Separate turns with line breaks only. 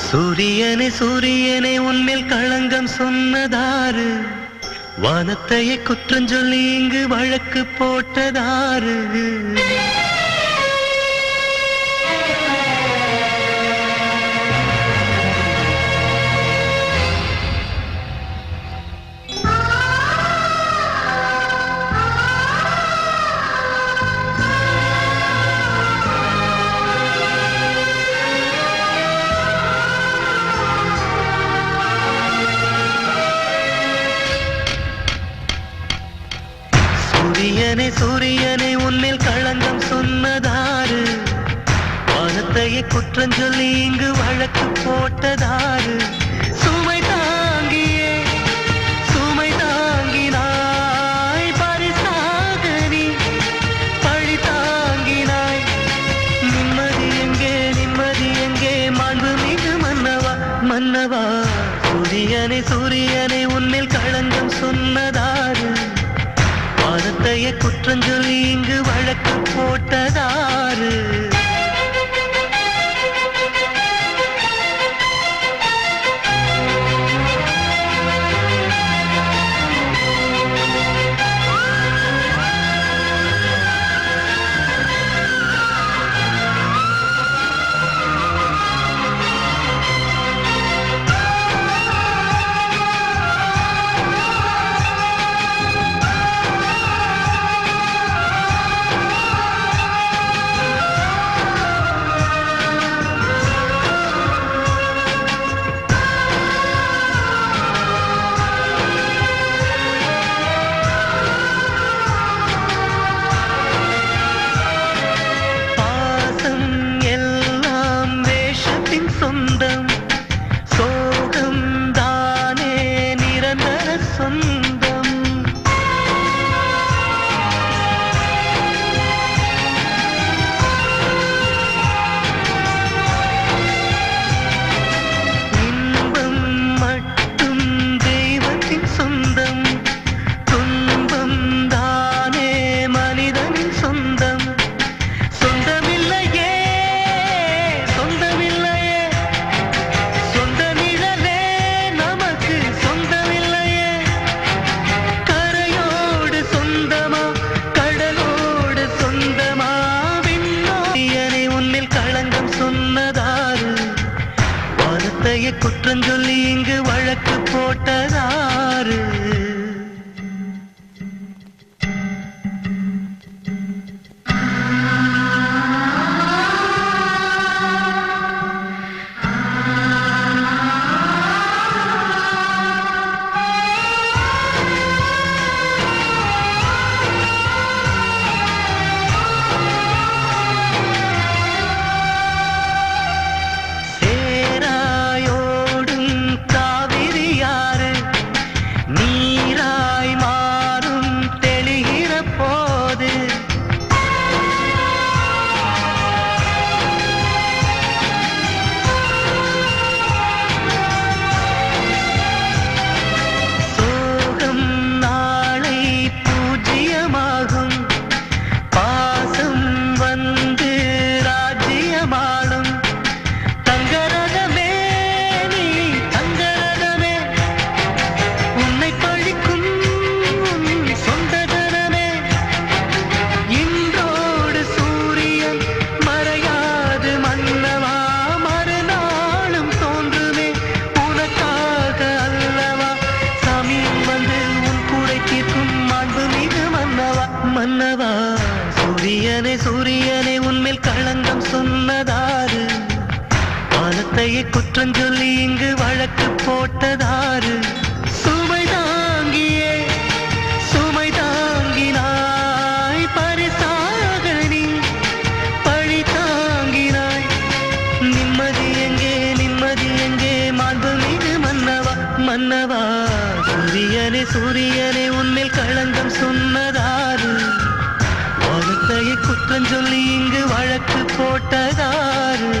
சூரியனே சூரியனே உன்மேல் களங்கம் சொன்னதாரு, வானத்தையே குற்றம் சொல்லி இங்கு வழக்கு போட்டதாரு. சூரியனே சூரியனே உன்மேல் களங்கம் சொன்னதாரு, வானத்தையே குற்றம் சொல்லி இங்கு வழக்கு போட்டதாரு. சுமை தாங்கியே சுமை தாங்கினாய், பரிசாக நீ பழி தாங்கினாய். நிம்மதி எங்கே மாண்பு மிகு மன்னவா மன்னவா. சூரியனே சூரியனே உன்மேல் களங்கம் சொன்னதாரு, வானத்தையே குற்றம் சொல்லி இங்கு வழக்கு போட்டதாரு. சொந்தம் சோகம் தானே நிரந்தர சொந்தம். இன்பம் மட்டும் தெய்வத்தின் சொந்தம், துன்பம் தானே மனிதனின் சொந்தம். சொந்தமில்லையே சொந்தமில்லையே சொந்த நிழலே நமக்கு சொந்தமில்லையே. கரையோடு சொந்தமா கடலோடு சொந்தமா. விண்ணோயனை உன்னில் களங்கம் சொன்னதாரு, வானத்தையே குற்றம் சொல்லி இங்கு வழக்கு போட்டதாரு. மன்னவா சூரியனே சூரியனே உன்மேல் களங்கம் சொன்னதாரு, வானத்தையே குற்றம் சொல்லி இங்கு வழக்கு போட்டதாரு. சுமை தாங்கியே சுமை தாங்கினாய், பரிசாக நீ பழி தாங்கினாய். நிம்மதி எங்கே மாண்பு மிகு மன்னவா மன்னவா. சூரியனே சூரியனே உன்மேல் களங்கம் சொன்னதாரு, வானத்தையே குற்றம் சொல்லி இங்கு வழக்கு போட்டதாரு.